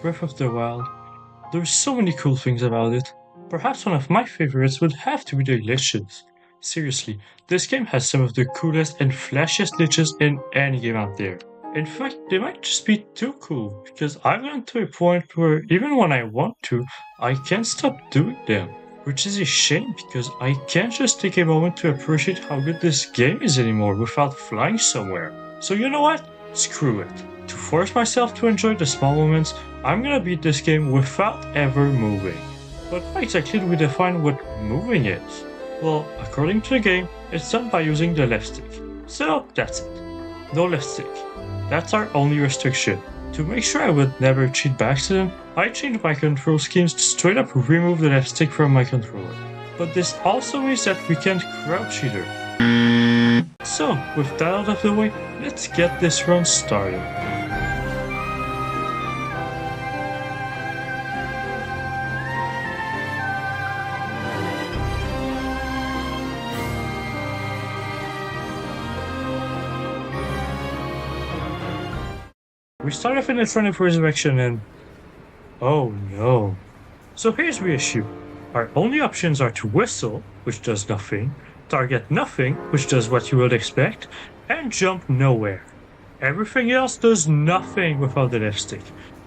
Breath of the Wild. There's so many cool things about it. Perhaps one of my favorites would have to be the glitches. Seriously, this game has some of the coolest and flashiest glitches in any game out there. In fact, they might just be too cool, because I've gotten to a point where even when I want to, I can't stop doing them. Which is a shame because I can't just take a moment to appreciate how good this game is anymore without flying somewhere. So you know what? Screw it. To force myself to enjoy the small moments, I'm gonna beat this game without ever moving. But how exactly do we define what moving is? Well, according to the game, it's done by using the left stick. So that's it. No left stick. That's our only restriction. To make sure I would never cheat by accident, I changed my control schemes to straight up remove the left stick from my controller. But this also means that we can't crouch either. So, with that out of the way, let's get this run started. We start off in the front of resurection and... oh no. So here's the issue. Our only options are to whistle, which does nothing, target nothing, which does what you would expect, and jump nowhere. Everything else does nothing without the left stick.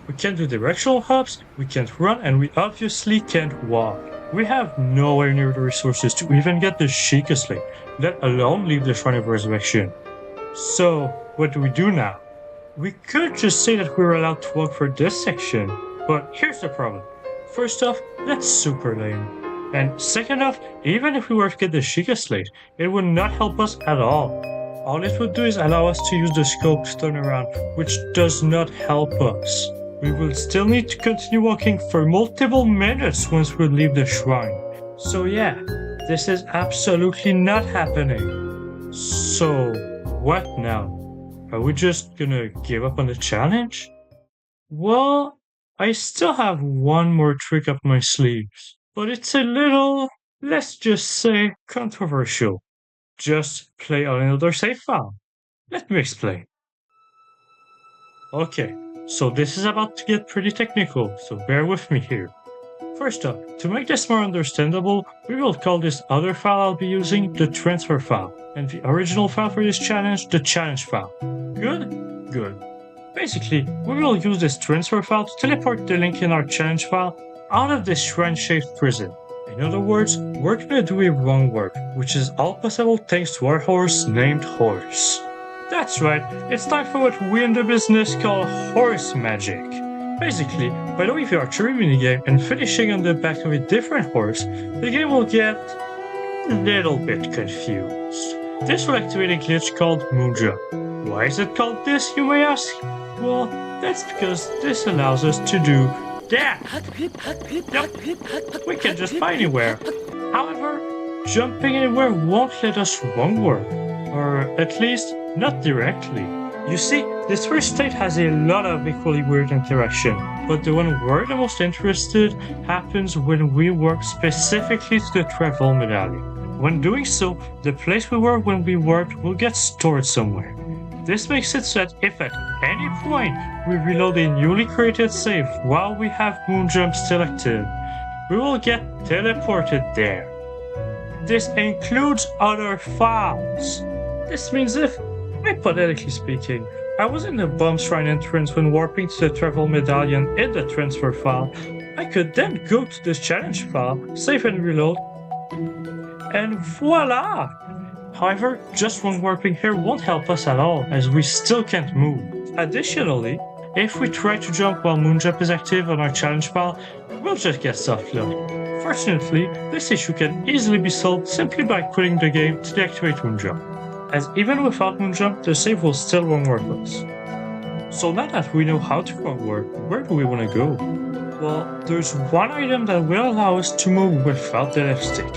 We can't do directional hops, we can't run, and we obviously can't walk. We have nowhere near the resources to even get the Sheikah Slate, let alone leave the Shrine of Resurrection. So, what do we do now? We could just say that we're allowed to walk for this section, but here's the problem. First off, that's super lame. And second off, even if we were to get the Sheikah Slate, it would not help us at all. All it would do is allow us to use the scope to turn around, which does not help us. We will still need to continue walking for multiple minutes once we leave the shrine. So yeah, this is absolutely not happening. So, what now? Are we just gonna give up on the challenge? Well, I still have one more trick up my sleeves, but it's a little, let's just say, controversial. Just play on another save file. Let me explain. Okay, so this is about to get pretty technical, so bear with me here. First up, to make this more understandable, we will call this other file I'll be using the transfer file, and the original file for this challenge the challenge file. Good? Good. Basically, we will use this transfer file to teleport the link in our challenge file out of this shrine-shaped prison. In other words, we're gonna do a wrong work, which is all possible thanks to our horse named Horse. That's right, it's time for what we in the business call horse magic. Basically, by doing the archery minigame and finishing on the back of a different horse, the game will get a little bit confused. This will activate a glitch called Moonjump. Why is it called this, you may ask? Well, that's because this allows us to do that. Yep, we can just fly anywhere. However, jumping anywhere won't let us wrong work, or at least not directly. You see, this first state has a lot of equally weird interaction, but the one we're the most interested happens when we warp specifically to the travel medallion. When doing so, the place we were when we warped will get stored somewhere. This makes it so that if at any point we reload a newly created save while we have Moonjump still active, we will get teleported there. This includes other files. This means if, hypothetically speaking, I was in the bomb shrine entrance when warping to the travel medallion in the transfer file, I could then go to this challenge file, save and reload, and voila! However, just one warping here won't help us at all, as we still can't move. Additionally, if we try to jump while Moonjump is active on our challenge file, we'll just get soft locked. Fortunately, this issue can easily be solved simply by quitting the game to deactivate Moonjump, as even without Moonjump, the save will still won't work us. So now that we know how to wrong work, where do we want to go? Well, there's one item that will allow us to move without the left stick.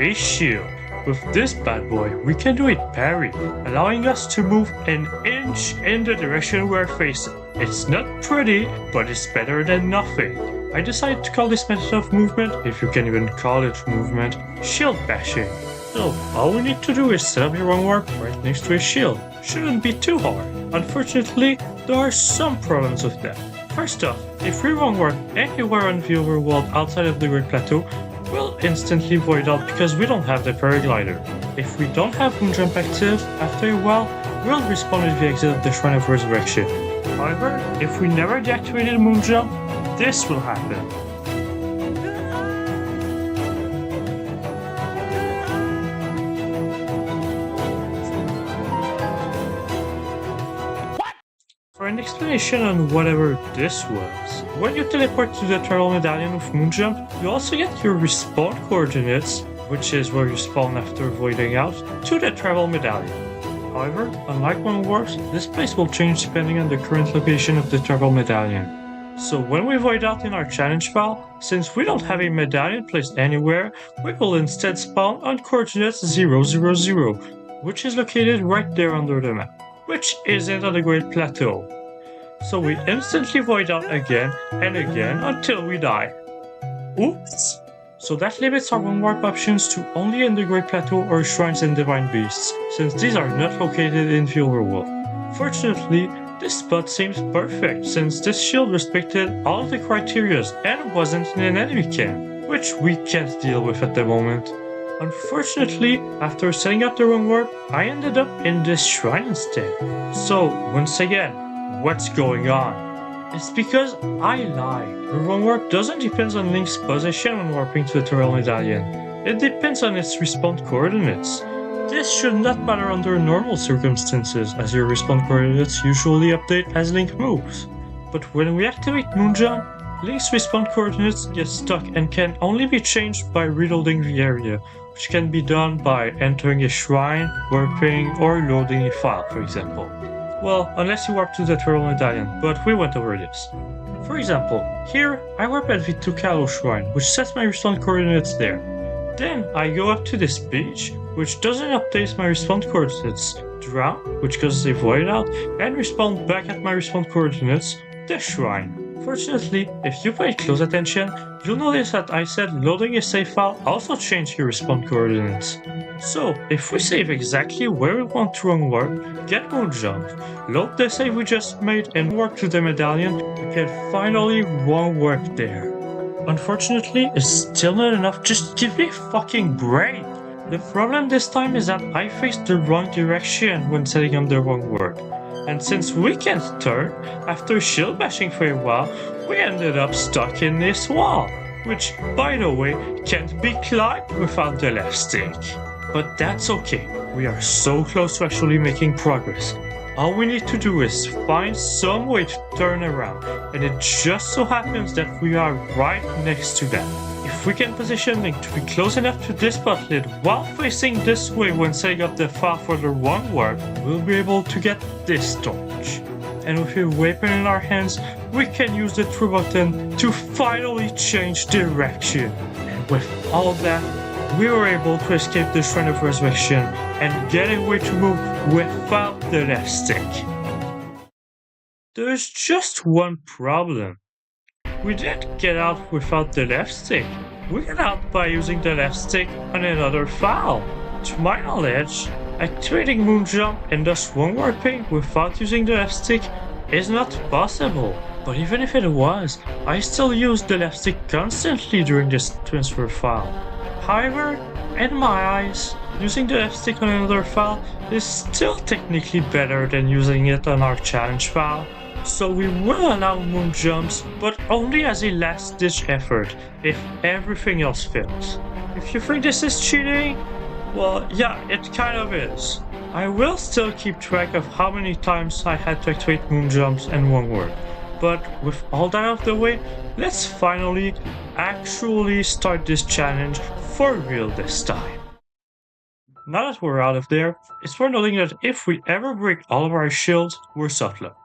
A shield. With this bad boy, we can do a parry, allowing us to move an inch in the direction we're facing. It's not pretty, but it's better than nothing. I decided to call this method of movement, if you can even call it movement, shield bashing. So, all we need to do is set up your wrong warp right next to a shield. Shouldn't be too hard. Unfortunately, there are some problems with that. First off, if we won't work anywhere on the overworld outside of the Great Plateau, we'll instantly void out because we don't have the paraglider. If we don't have Moonjump active, after a while, we'll respawn at the exit of the Shrine of Resurrection. However, if we never deactivated Moonjump, this will happen. For an explanation on whatever this was, when you teleport to the Turtle Medallion with Moonjump, you also get your respawn coordinates, which is where you spawn after voiding out, to the Travel Medallion. However, unlike when it works, this place will change depending on the current location of the Travel Medallion. So when we void out in our challenge file, since we don't have a medallion placed anywhere, we will instead spawn on coordinates 000, which is located right there under the map, which isn't on the Great Plateau. So we instantly void out again and again until we die. Oops! So that limits our one-warp options to only in the Great Plateau or Shrines and Divine Beasts, since these are not located in the overworld. Fortunately, this spot seems perfect, since this shield respected all of the criteria and wasn't in an enemy camp, which we can't deal with at the moment. Unfortunately, after setting up the wrong warp, I ended up in this shrine instead. So, once again, what's going on? It's because I lied. The wrong warp doesn't depend on Link's position when warping to the Turtle Medallion. It depends on its respawn coordinates. This should not matter under normal circumstances, as your respawn coordinates usually update as Link moves. But when we activate Moonjump, Link's respawn coordinates get stuck and can only be changed by reloading the area, which can be done by entering a shrine, warping, or loading a file, for example. Well, unless you warp to the Turtle Medallion, but we went over this. For example, here I warp at the Tukalo Shrine, which sets my respawn coordinates there. Then I go up to this beach, which doesn't update my respawn coordinates, drown, which causes a void out, and respawn back at my respawn coordinates, the shrine. Fortunately, if you pay close attention, you'll notice that I said loading a save file also changed your respawn coordinates. So, if we save exactly where we want to wrong warp, get Moonjump, load the save we just made and warp to the medallion, we can finally wrong warp there. Unfortunately, it's still not enough, just give me a fucking break! The problem this time is that I faced the wrong direction when setting up the wrong warp. And since we can't turn, after shield bashing for a while, we ended up stuck in this wall, which, by the way, can't be climbed without the left stick. But that's okay, we are so close to actually making progress. All we need to do is find some way to turn around, and it just so happens that we are right next to that. If we can position Link to be close enough to this spot lid while facing this way when setting up the file for the wrong warp, we'll be able to get this torch. And with a weapon in our hands, we can use the true button to finally change direction. And with all that, we were able to escape the Shrine of Resurrection and get a way to move without the left stick. There's just one problem. We didn't get out without the left stick. We got out by using the left stick on another file. To my knowledge, activating Moonjump and thus wrong warping without using the left stick is not possible. But even if it was, I still used the left stick constantly during this transfer file. However, in my eyes, using the left stick on another file is still technically better than using it on our challenge file. So we will allow moon jumps, but only as a last-ditch effort, if everything else fails. If you think this is cheating, well, yeah, it kind of is. I will still keep track of how many times I had to activate moon jumps and one word. But with all that out of the way, let's finally actually start this challenge for real this time. Now that we're out of there, it's worth noting that if we ever break all of our shields, we're softlocked.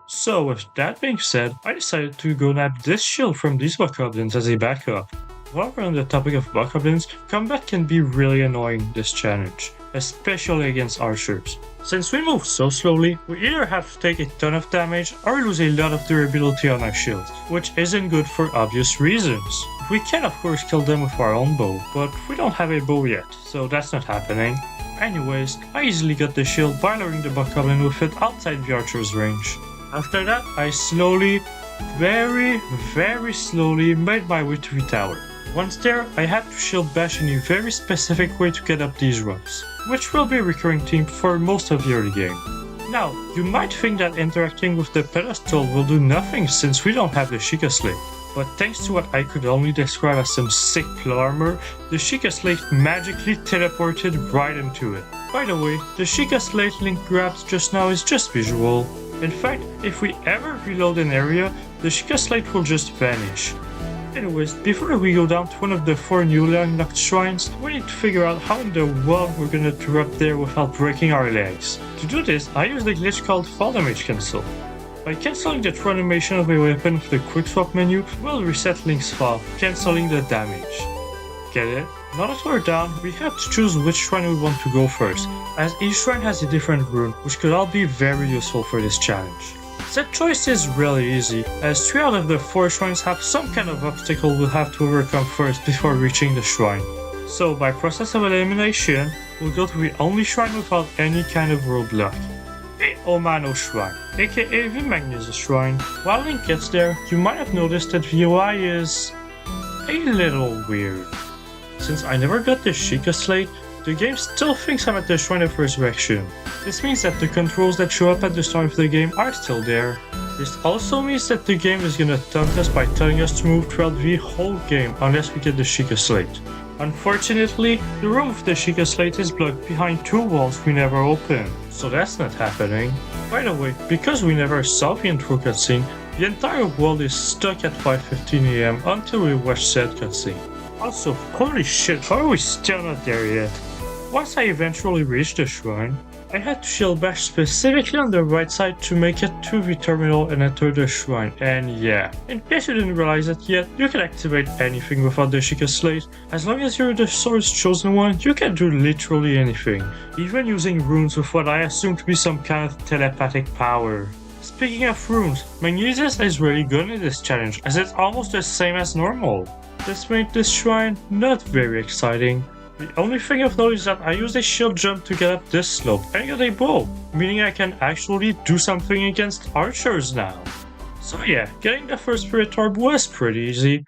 So with that being said, I decided to go nab this shield from these bokoblins as a backup. While we're on the topic of bokoblins, combat can be really annoying this challenge, especially against archers. Since we move so slowly, we either have to take a ton of damage or lose a lot of durability on our shields, which isn't good for obvious reasons. We can of course kill them with our own bow, but we don't have a bow yet, so that's not happening. Anyways, I easily got the shield by luring the bokoblin with it outside the archer's range. After that, I slowly, very slowly made my way to the tower. Once there, I had to shield bash in a very specific way to get up these ramps, which will be a recurring theme for most of the early game. Now, you might think that interacting with the pedestal will do nothing since we don't have the Sheikah Slate, but thanks to what I could only describe as some sick plot armor, the Sheikah Slate magically teleported right into it. By the way, the Sheikah Slate Link grabbed just now is just visual. In fact, if we ever reload an area, the Sheikah Slate will just vanish. Anyways, before we go down to one of the 4 newly unlocked shrines, we need to figure out how in the world we're gonna drop there without breaking our legs. To do this, I use the glitch called Fall Damage Cancel. By cancelling the throw animation of a weapon with the quick swap menu, we'll reset Link's fall, cancelling the damage. Get it? Now that we're down, we have to choose which shrine we want to go first, as each shrine has a different rune, which could all be very useful for this challenge. The choice is really easy, as 3 out of the 4 shrines have some kind of obstacle we'll have to overcome first before reaching the shrine. So by process of elimination, we'll go to the only shrine without any kind of roadblock. The Omano Shrine, aka the Magnus Shrine. While Link gets there, you might have noticed that the UI is a little weird. Since I never got the Sheikah Slate, the game still thinks I'm at the Shrine of Resurrection. This means that the controls that show up at the start of the game are still there. This also means that the game is gonna taunt us by telling us to move throughout the whole game unless we get the Sheikah Slate. Unfortunately, the room with the Sheikah Slate is blocked behind 2 walls we never opened, so that's not happening. By the way, because we never saw the intro cutscene, the entire world is stuck at 5:15 AM until we watch said cutscene. Also, holy shit, how are we still not there yet? Once I eventually reached the shrine, I had to shield bash specifically on the right side to make it to the terminal and enter the shrine, and yeah, in case you didn't realize it yet, you can activate anything without the Sheikah Slate. As long as you're the Sword's chosen one, you can do literally anything, even using runes with what I assume to be some kind of telepathic power. Speaking of runes, Magnesis is really good in this challenge, as it's almost the same as normal. This made this shrine not very exciting. The only thing I've noticed is that I used a shield jump to get up this slope and get a bow, meaning I can actually do something against archers now. So yeah, getting the first Spirit Orb was pretty easy.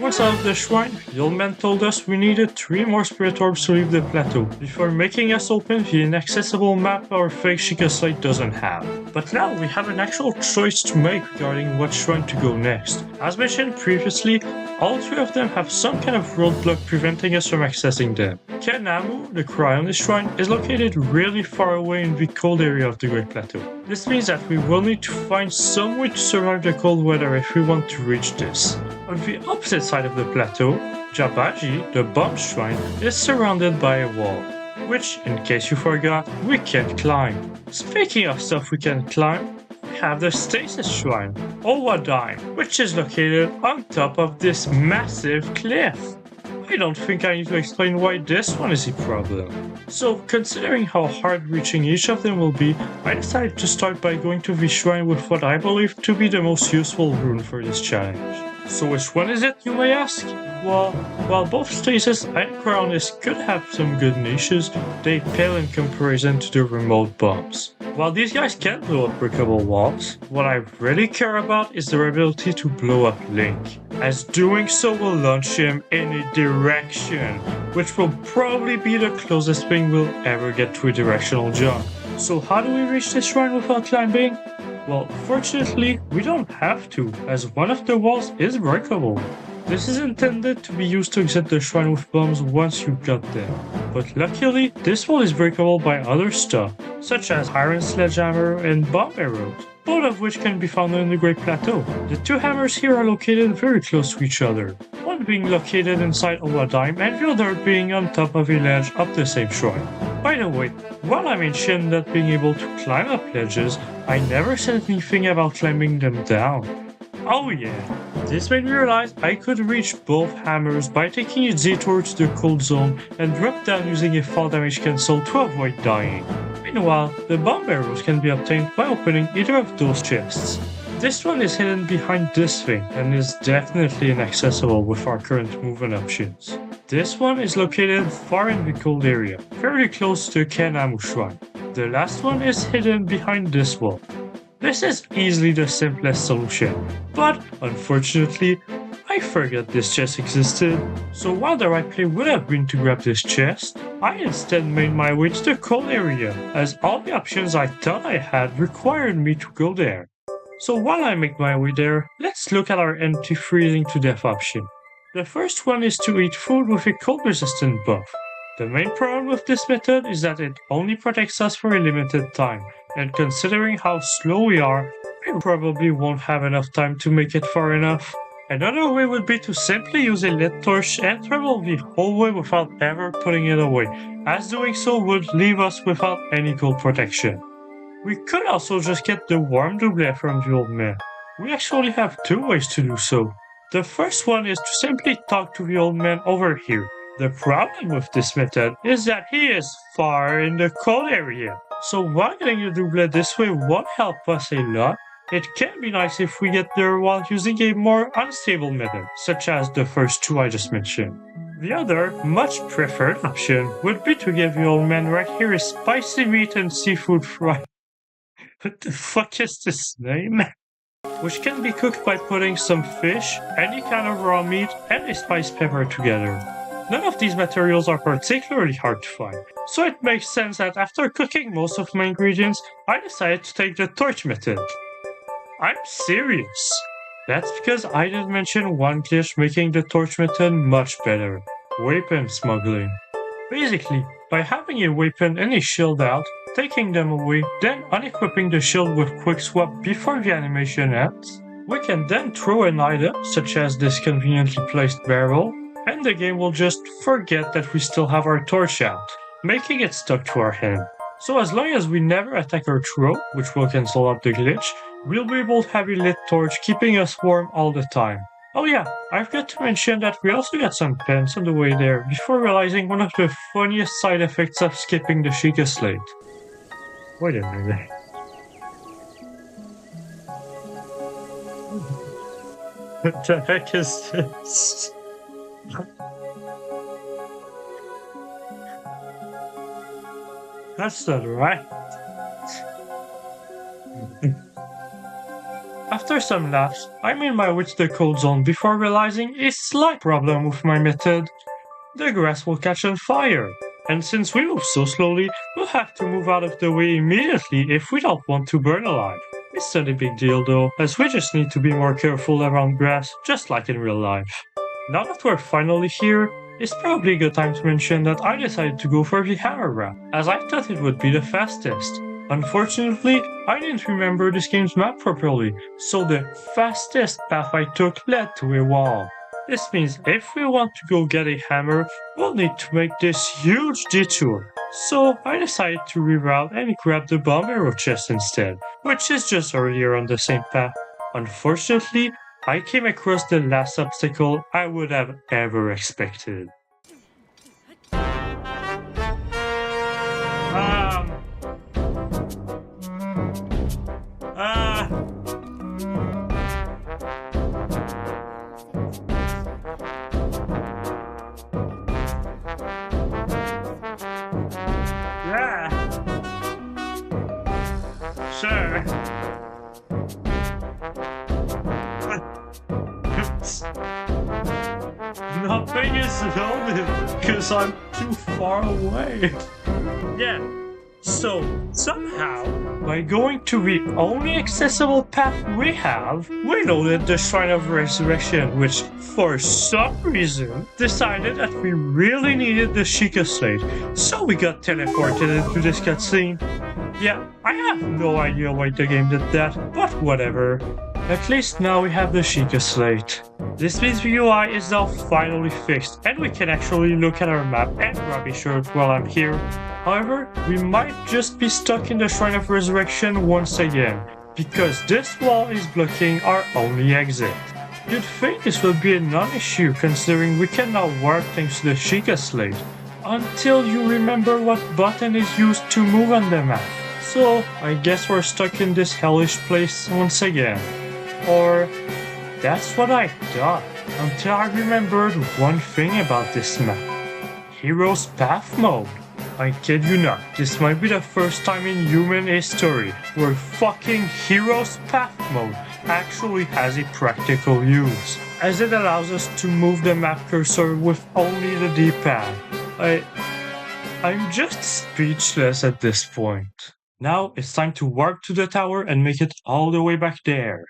Once out of the shrine, the old man told us we needed 3 more Spirit Orbs to leave the plateau, before making us open the inaccessible map our fake Sheikah Slate doesn't have. But now we have an actual choice to make regarding what shrine to go next. As mentioned previously, all 3 of them have some kind of roadblock preventing us from accessing them. Kenamu, the Cryonist Shrine, is located really far away in the cold area of the Great Plateau. This means that we will need to find some way to survive the cold weather if we want to reach this. On the opposite side of the plateau, Jabaji, the Bomb Shrine, is surrounded by a wall, which, in case you forgot, we can't climb. Speaking of stuff we can climb, we have the Stasis Shrine, Owadime, which is located on top of this massive cliff. I don't think I need to explain why this one is a problem. So, considering how hard reaching each of them will be, I decided to start by going to the shrine with what I believe to be the most useful rune for this challenge. So which one is it, you may ask? Well, while both Stasis and Cryonist could have some good niches, they pale in comparison to the remote bombs. While these guys can blow up breakable walls, what I really care about is their ability to blow up Link, as doing so will launch him in a direction, which will probably be the closest thing we'll ever get to a directional jump. So how do we reach this shrine without climbing? Well, fortunately, we don't have to, as one of the walls is breakable. This is intended to be used to exit the shrine with bombs once you got there. But luckily, this wall is breakable by other stuff, such as iron sledgehammer and bomb arrows, both of which can be found in the Great Plateau. The 2 hammers here are located very close to each other, one being located inside Owadime and the other being on top of a ledge up the same shrine. By the way, while I mentioned not being able to climb up ledges, I never said anything about climbing them down. Oh yeah, this made me realize I could reach both hammers by taking a detour to the cold zone and drop down using a fall damage cancel to avoid dying. Meanwhile, the bomb arrows can be obtained by opening either of those chests. This one is hidden behind this thing and is definitely inaccessible with our current movement options. This one is located far in the cold area, very close to Kenamu Shrine. The last one is hidden behind this wall. This is easily the simplest solution, but unfortunately, I forgot this chest existed, so while the right play would have been to grab this chest, I instead made my way to the cold area, as all the options I thought I had required me to go there. So while I make my way there, let's look at our empty freezing to death option. The first one is to eat food with a cold resistant buff. The main problem with this method is that it only protects us for a limited time, and considering how slow we are, we probably won't have enough time to make it far enough. Another way would be to simply use a lit torch and travel the whole way without ever putting it away, as doing so would leave us without any cold protection. We could also just get the warm doublet from the old man. We actually have two ways to do so. The first one is to simply talk to the old man over here. The problem with this method is that he is far in the cold area, so while getting the doublet this way won't help us a lot, it can be nice if we get there while using a more unstable method, such as the first two I just mentioned. The other, much preferred option would be to give the old man right here a spicy meat and seafood fry. What the fuck is this name? Which can be cooked by putting some fish, any kind of raw meat, and a spiced pepper together. None of these materials are particularly hard to find, so it makes sense that after cooking most of my ingredients, I decided to take the torch method. I'm serious. That's because I did mention one glitch making the torch method much better. Weapon smuggling. Basically, by having a weapon and a shield out, taking them away, then unequipping the shield with quick swap before the animation ends, we can then throw an item, such as this conveniently placed barrel, and the game will just forget that we still have our torch out, making it stuck to our hand. So as long as we never attack or throw, which will cancel out the glitch, we'll be able to have a lit torch keeping us warm all the time. Oh yeah, I forgot to mention that we also got some pens on the way there before realizing one of the funniest side effects of skipping the Sheikah slate. Wait a minute. What the heck is this? That's not right. After some laughs, I made my way to the cold zone before realizing a slight problem with my method. The grass will catch on fire, and since we move so slowly, we'll have to move out of the way immediately if we don't want to burn alive. It's not a big deal though, as we just need to be more careful around grass, just like in real life. Now that we're finally here, it's probably a good time to mention that I decided to go for the hammer route, as I thought it would be the fastest. Unfortunately, I didn't remember this game's map properly, so the fastest path I took led to a wall. This means if we want to go get a hammer, we'll need to make this huge detour. So I decided to reroute and grab the bomb arrow chest instead, which is just earlier on the same path. Unfortunately, I came across the last obstacle I would have ever expected. Yeah. Sure. Nothing is loaded because I'm too far away. Yeah. So, somehow, by going to the only accessible path we have, we loaded the Shrine of Resurrection, which, for some reason, decided that we really needed the Sheikah slate, so we got teleported into this cutscene. Yeah, I have no idea why the game did that, but whatever. At least now we have the Sheikah slate. This means the UI is now finally fixed, and we can actually look at our map and grab a shirt while I'm here. However, we might just be stuck in the Shrine of Resurrection once again, because this wall is blocking our only exit. You'd think this would be a non-issue considering we can now warp thanks to the Sheikah slate, until you remember what button is used to move on the map. So, I guess we're stuck in this hellish place once again. Or, that's what I thought, until I remembered one thing about this map. Hero's Path mode. I kid you not, this might be the first time in human history where fucking Heroes Path mode actually has a practical use, as it allows us to move the map cursor with only the D-pad. I'm just speechless at this point. Now it's time to warp to the tower and make it all the way back there.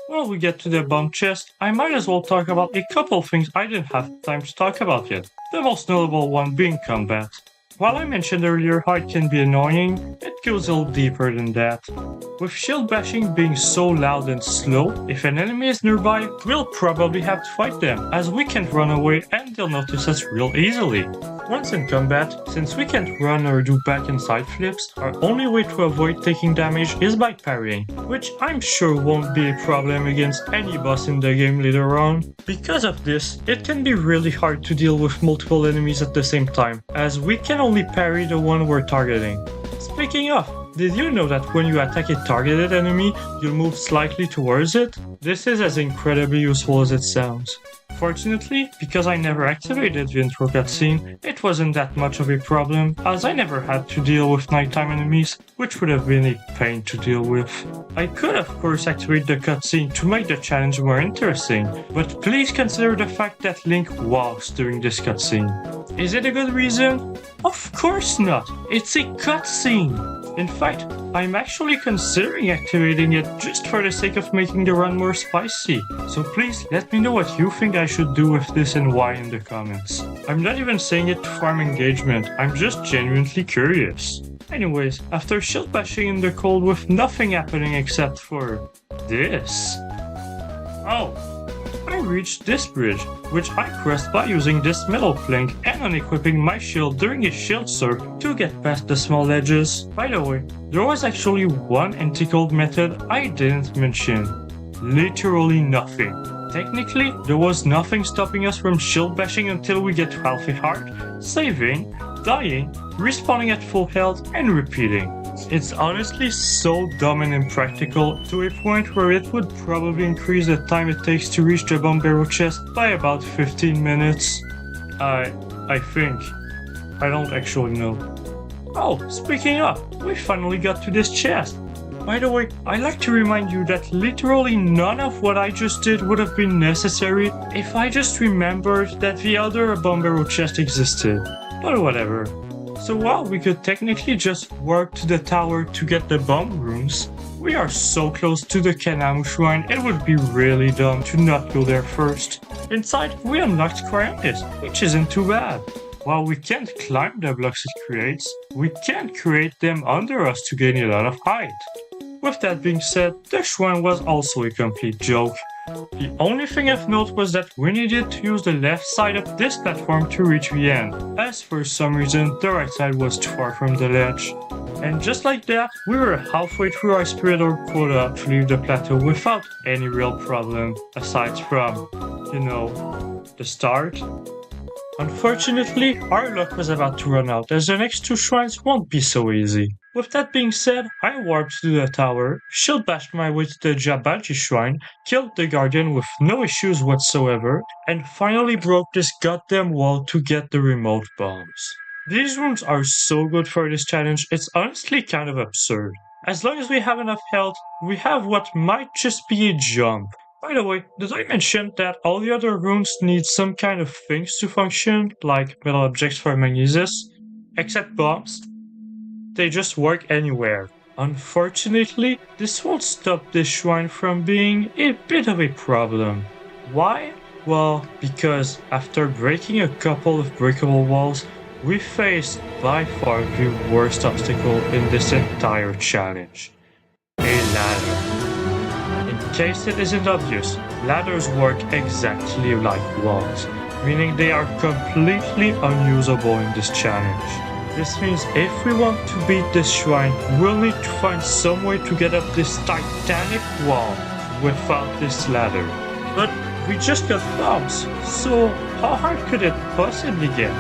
While we get to the bomb chest, I might as well talk about a couple things I didn't have time to talk about yet. The most notable one being combat. While I mentioned earlier how it can be annoying, it goes a little deeper than that. With shield bashing being so loud and slow, if an enemy is nearby, we'll probably have to fight them, as we can't run away and they'll notice us real easily. Once in combat, since we can't run or do back and side flips, our only way to avoid taking damage is by parrying, which I'm sure won't be a problem against any boss in the game later on. Because of this, it can be really hard to deal with multiple enemies at the same time, as we can only parry the one we're targeting. Speaking of, did you know that when you attack a targeted enemy, you'll move slightly towards it? This is as incredibly useful as it sounds. Fortunately, because I never activated the intro cutscene, it wasn't that much of a problem, as I never had to deal with nighttime enemies, which would have been a pain to deal with. I could of course activate the cutscene to make the challenge more interesting, but please consider the fact that Link walks during this cutscene. Is it a good reason? Of course not! It's a cutscene! In fact, I'm actually considering activating it just for the sake of making the run more spicy, so please let me know what you think I should do with this and why in the comments. I'm not even saying it to farm engagement, I'm just genuinely curious. Anyways, after shield bashing in the cold with nothing happening except for this. Oh, I reached this bridge, which I crossed by using this metal plank and unequipping my shield during a shield surf to get past the small ledges. By the way, there was actually one anti-cold method I didn't mention. Literally nothing. Technically, there was nothing stopping us from shield bashing until we get half a heart, saving, dying, respawning at full health, and repeating. It's honestly so dumb and impractical to a point where it would probably increase the time it takes to reach the bomb barrel chest by about 15 minutes. I think. I don't actually know. Oh, speaking of, we finally got to this chest. By the way, I'd like to remind you that literally none of what I just did would have been necessary if I just remembered that the other bomb barrel chest existed. But whatever. So while we could technically just walk to the tower to get the bomb runes, we are so close to the Kanamu shrine it would be really dumb to not go there first. Inside, we unlocked Cryonis, which isn't too bad. While we can't climb the blocks it creates, we can create them under us to gain a lot of height. With that being said, the shrine was also a complete joke. The only thing of note was that we needed to use the left side of this platform to reach the end, as for some reason the right side was too far from the ledge. And just like that, we were halfway through our spirit orb quota to leave the plateau without any real problem, aside from, the start. Unfortunately, our luck was about to run out, as the next two shrines won't be so easy. With that being said, I warped to the tower, shield bashed my way to the Jabaji shrine, killed the guardian with no issues whatsoever, and finally broke this goddamn wall to get the remote bombs. These rooms are so good for this challenge, it's honestly kind of absurd. As long as we have enough health, we have what might just be a jump. By the way, did I mention that all the other rooms need some kind of things to function, like metal objects for magnesis? Except bombs? They just work anywhere. Unfortunately, this won't stop this shrine from being a bit of a problem. Why? Well, because after breaking a couple of breakable walls, we faced by far the worst obstacle in this entire challenge. A ladder. In case it isn't obvious, ladders work exactly like walls, meaning they are completely unusable in this challenge. This means if we want to beat this shrine, we'll need to find some way to get up this titanic wall without this ladder. But we just got bombs, so how hard could it possibly get?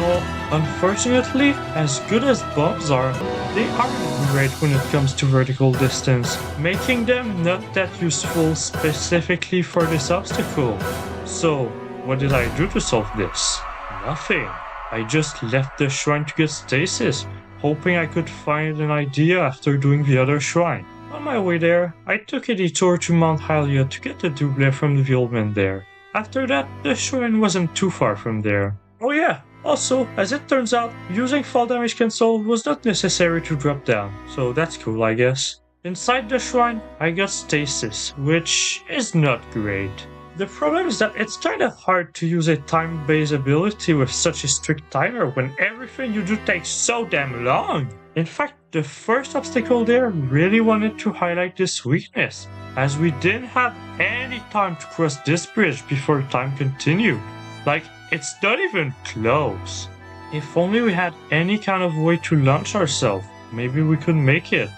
Well, unfortunately, as good as bombs are, they aren't great when it comes to vertical distance, making them not that useful specifically for this obstacle. So, what did I do to solve this? Nothing. I just left the shrine to get stasis, hoping I could find an idea after doing the other shrine. On my way there, I took a detour to Mount Hylia to get the double from the old man there. After that, the shrine wasn't too far from there. Oh yeah, also, as it turns out, using fall damage cancel was not necessary to drop down, so that's cool I guess. Inside the shrine, I got stasis, which is not great. The problem is that it's kinda hard to use a time-based ability with such a strict timer when everything you do takes so damn long. In fact, the first obstacle there really wanted to highlight this weakness, as we didn't have any time to cross this bridge before time continued. Like, it's not even close. If only we had any kind of way to launch ourselves, maybe we could make it.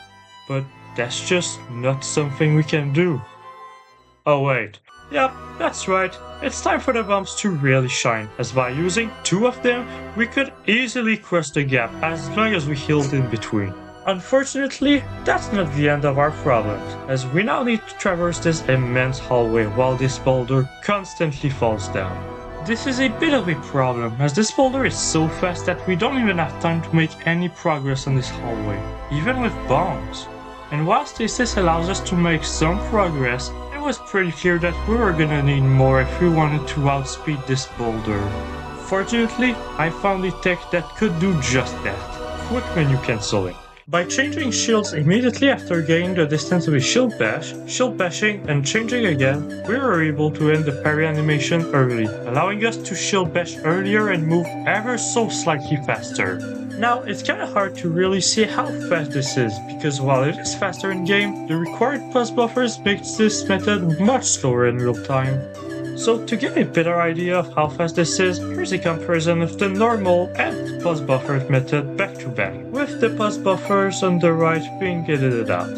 But that's just not something we can do. Oh wait. Yep, that's right. It's time for the bombs to really shine, as by using 2 of them, we could easily cross the gap as long as we healed in between. Unfortunately, that's not the end of our problems, as we now need to traverse this immense hallway while this boulder constantly falls down. This is a bit of a problem, as this boulder is so fast that we don't even have time to make any progress on this hallway, even with bombs. And while stasis allows us to make some progress, it was pretty clear that we were gonna need more if we wanted to outspeed this boulder. Fortunately, I found a tech that could do just that: quick menu cancelling. By changing shields immediately after gaining the distance with shield bash, shield bashing, and changing again, we were able to end the parry animation early, allowing us to shield bash earlier and move ever so slightly faster. Now, it's kinda hard to really see how fast this is, because while it is faster in game, the required pause buffers makes this method much slower in real time. So to get a better idea of how fast this is, here's a comparison of the normal and pause buffers method back to back, with the pause buffers on the right being edited out.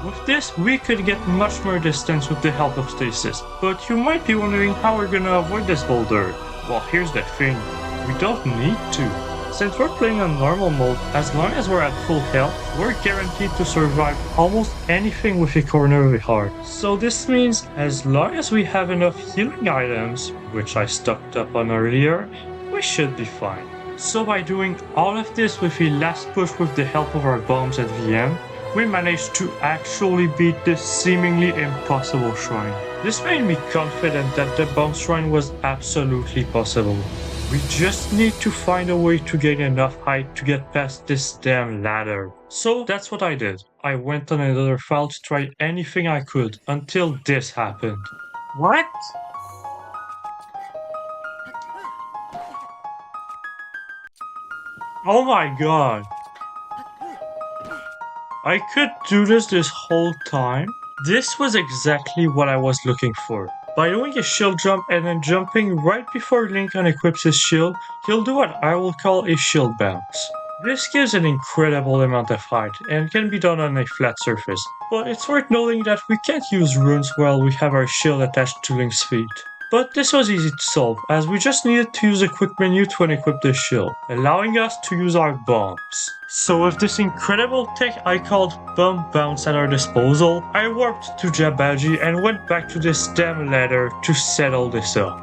With this, we could get much more distance with the help of stasis, but you might be wondering how we're gonna avoid this boulder. Well, here's the thing, we don't need to. Since we're playing on normal mode, as long as we're at full health, we're guaranteed to survive almost anything with a corner of a heart. So this means, as long as we have enough healing items, which I stocked up on earlier, we should be fine. So by doing all of this with a last push with the help of our bombs at the end, we managed to actually beat this seemingly impossible shrine. This made me confident that the bomb shrine was absolutely possible. We just need to find a way to gain enough height to get past this damn ladder. So that's what I did. I went on another file to try anything I could until this happened. What? Oh my god. I could do this whole time? This was exactly what I was looking for. By doing a shield jump and then jumping right before Link unequips his shield, he'll do what I will call a shield bounce. This gives an incredible amount of height and can be done on a flat surface, but it's worth noting that we can't use runes while we have our shield attached to Link's feet. But this was easy to solve, as we just needed to use a quick menu to unequip the shield, allowing us to use our bombs. So with this incredible tech I called Bomb Bounce at our disposal, I warped to Jabaji and went back to this damn ladder to settle this up.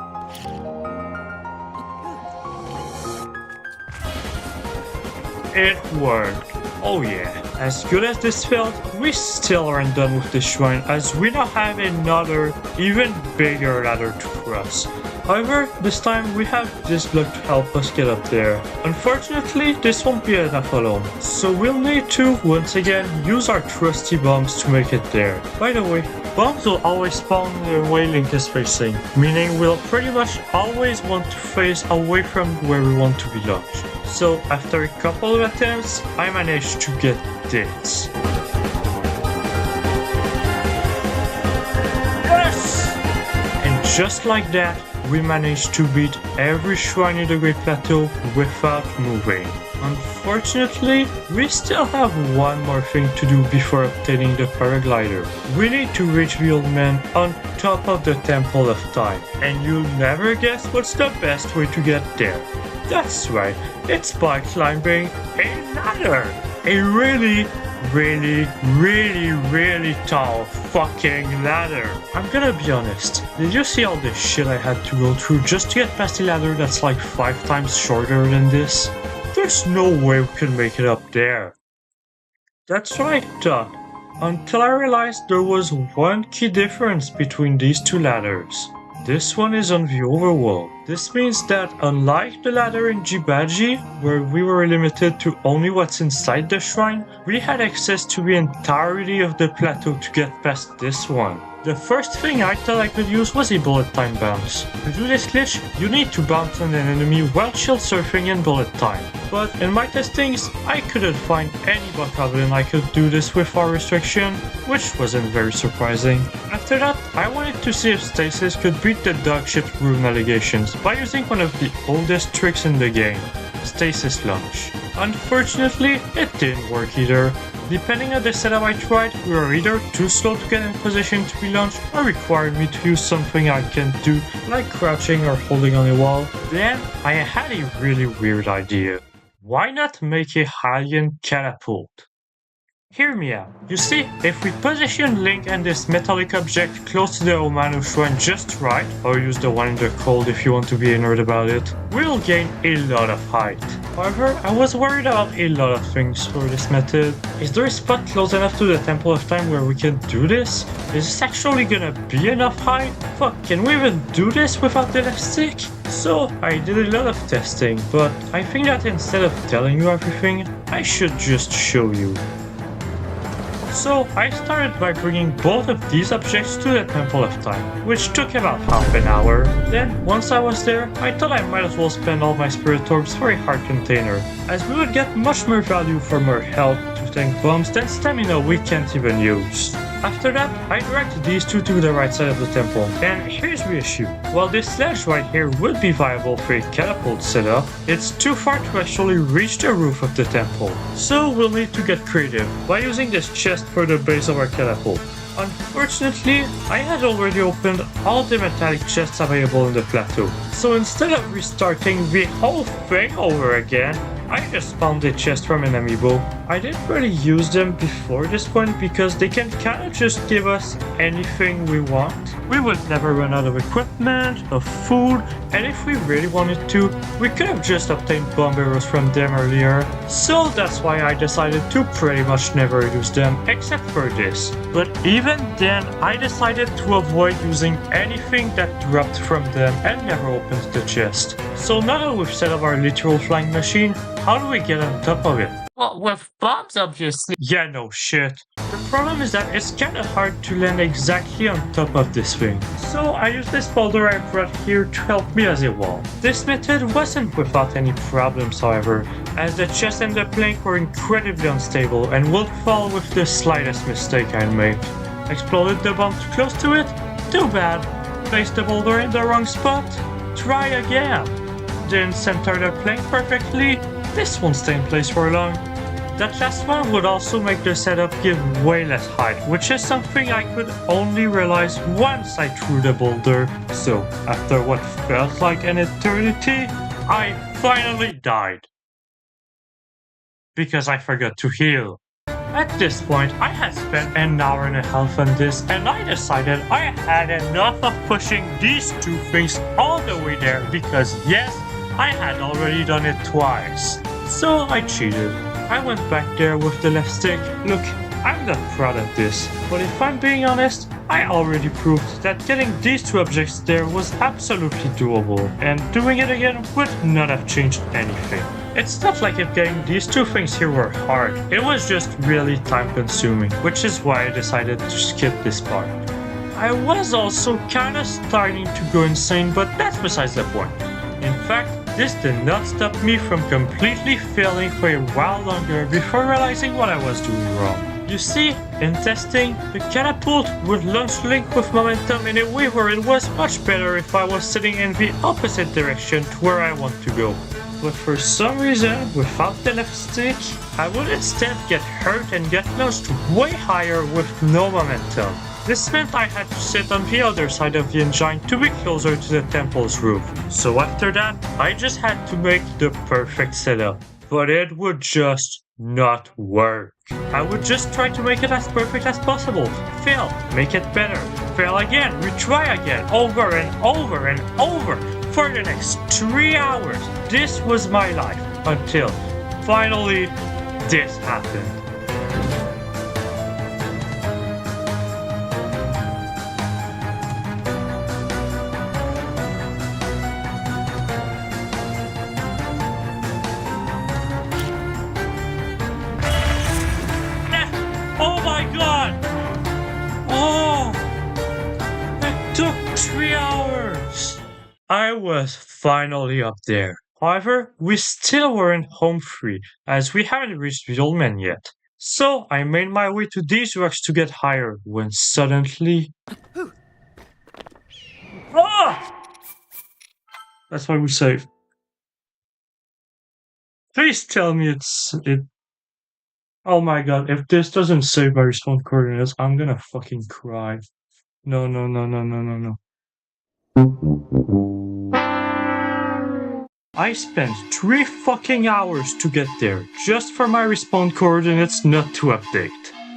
It worked. Oh yeah. As good as this felt, we still aren't done with this shrine, as we now have another, even bigger ladder to cross. However, this time we have this block to help us get up there. Unfortunately, this won't be enough alone, so we'll need to, once again, use our trusty bombs to make it there. By the way, bombs will always spawn the way Link is facing, meaning we'll pretty much always want to face away from where we want to be launched. So after a couple of attempts, I managed to get this. Yes! And just like that, we managed to beat every shrine in the Great Plateau without moving. Unfortunately, we still have one more thing to do before obtaining the paraglider. We need to reach the old man on top of the Temple of Time, and you'll never guess what's the best way to get there. That's right, it's by climbing a ladder! A really, really, really tall fucking ladder. I'm gonna be honest, did you see all the shit I had to go through just to get past the ladder that's like 5 times shorter than this? There's no way we could make it up there. That's what I thought, until I realized there was one key difference between these two ladders. This one is on the overworld. This means that unlike the ladder in Jibaji, where we were limited to only what's inside the shrine, we had access to the entirety of the plateau to get past this one. The first thing I thought I could use was a bullet time bounce. To do this glitch, you need to bounce on an enemy while shield surfing in bullet time. But in my testings, I couldn't find any bokoblin I could do this with our restriction, which wasn't very surprising. After that, I wanted to see if Stasis could beat the dogshit rune allegations by using one of the oldest tricks in the game, Stasis Launch. Unfortunately, it didn't work either. Depending on the setup I tried, we were either too slow to get in position to be launched or required me to use something I can't do, like crouching or holding on a wall. Then, I had a really weird idea. Why not make a hylian catapult? Hear me out. You see, if we position Link and this metallic object close to the Omano shrine just right, or use the one in the cold if you want to be a nerd about it, we'll gain a lot of height. However, I was worried about a lot of things for this method. Is there a spot close enough to the Temple of Time where we can do this? Is this actually gonna be enough height? Fuck, can we even do this without the left stick? So, I did a lot of testing, but I think that instead of telling you everything, I should just show you. So I started by bringing both of these objects to the Temple of Time, which took about half an hour. Then, once I was there, I thought I might as well spend all my spirit orbs for a heart container, as we would get much more value from our health to tank bombs than stamina we can't even use. After that, I directed these two to the right side of the temple, and here's the issue. While this sledge right here would be viable for a catapult setup, it's too far to actually reach the roof of the temple. So we'll need to get creative by using this chest for the base of our catapult. Unfortunately, I had already opened all the metallic chests available in the plateau, so instead of restarting the whole thing over again, I just found a chest from an amiibo. I didn't really use them before this point because they can kind of just give us anything we want. We would never run out of equipment, of food, and if we really wanted to, we could have just obtained bomb arrows from them earlier. So that's why I decided to pretty much never use them except for this. But even then, I decided to avoid using anything that dropped from them and never opened the chest. So now that we've set up our literal flying machine, how do we get on top of it? Well, with bombs, obviously. Yeah, no shit. The problem is that it's kinda hard to land exactly on top of this thing. So I used this boulder I brought here to help me as a wall. This method wasn't without any problems, however, as the chest and the plank were incredibly unstable and would fall with the slightest mistake I'd make. Exploded the bomb too close to it? Too bad. Placed the boulder in the wrong spot? Try again. Didn't center the plank perfectly? This won't stay in place for long. That last one would also make the setup give way less height, which is something I could only realize once I threw the boulder. So, after what felt like an eternity, I finally died. Because I forgot to heal. At this point, I had spent an hour and a half on this, and I decided I had enough of pushing these two things all the way there because yes, I had already done it twice. So I cheated. I went back there with the left stick. Look, I'm not proud of this, but if I'm being honest, I already proved that getting these two objects there was absolutely doable, and doing it again would not have changed anything. It's not like if getting these two things here were hard, it was just really time consuming, which is why I decided to skip this part. I was also kinda starting to go insane, but that's besides the point. In fact, this did not stop me from completely failing for a while longer before realizing what I was doing wrong. You see, in testing, the catapult would launch Link with momentum in a way where it was much better if I was sitting in the opposite direction to where I want to go. But for some reason, without the left stick, I would instead get hurt and get launched way higher with no momentum. This meant I had to sit on the other side of the engine to be closer to the temple's roof. So after that, I just had to make the perfect setup. But it would just not work. I would just try to make it as perfect as possible. Fail, make it better. Fail again, retry again, over and over and over for the next 3 hours. This was my life until finally this happened. Oh my god! Oh! It took 3 hours! I was finally up there. However, we still weren't home free, as we haven't reached the old man yet. So I made my way to these rocks to get higher, when suddenly... Ah! That's why we save. Please tell me it... Oh my god, if this doesn't save my respawn coordinates, I'm gonna fucking cry. No, no, no, no, no, no, no. I spent 3 fucking hours to get there, just for my respawn coordinates not to update.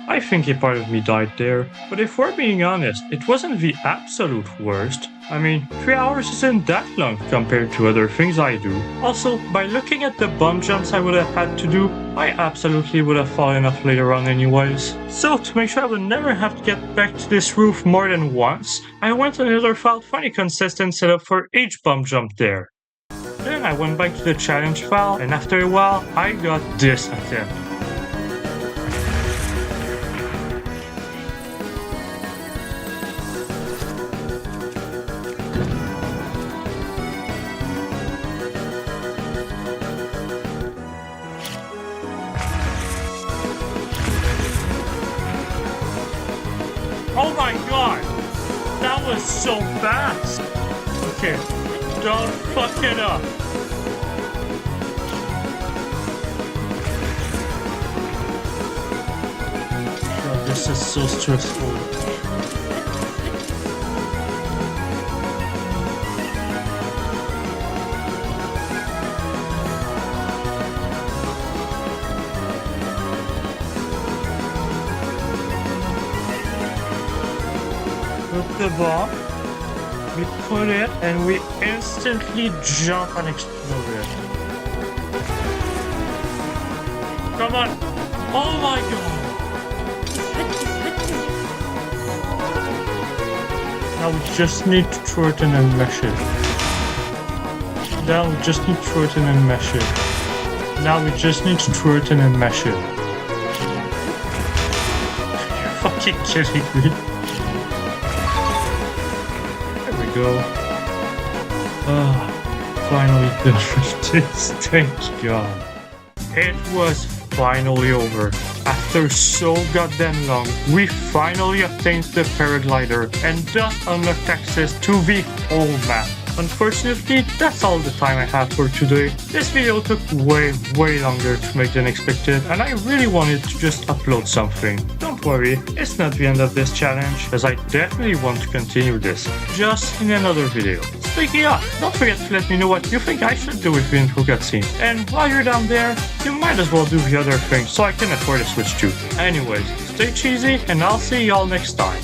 I think a part of me died there, but if we're being honest, it wasn't the absolute worst. I mean, 3 hours isn't that long compared to other things I do. Also, by looking at the bomb jumps I would have had to do, I absolutely would have fallen off later on anyways. So, to make sure I would never have to get back to this roof more than once, I went on another file for any consistent setup for each bomb jump there. Then I went back to the challenge file, and after a while, I got this attempt. Oh my god! That was so fast! Okay, don't fuck it up. God, this is so stressful. Put the bomb, we put it, and we instantly jump and explode it. Come on! Oh my god! Now we just need to throw it in and mesh it. Now we just need to throw it in and mesh it. Now we just need to throw it in and mesh it. You're fucking kidding me. Go. Finally done with this, thank God. It was finally over. After so goddamn long, we finally obtained the paraglider and thus unlocked access to the whole map. Unfortunately, that's all the time I have for today. This video took way longer to make than expected, and I really wanted to just upload something. Don't worry, it's not the end of this challenge, as I definitely want to continue this, just in another video. Speaking of, don't forget to let me know what you think I should do with the intro cutscene. And while you're down there, you might as well do the other thing so I can afford a Switch too. Anyways, stay cheesy, and I'll see y'all next time.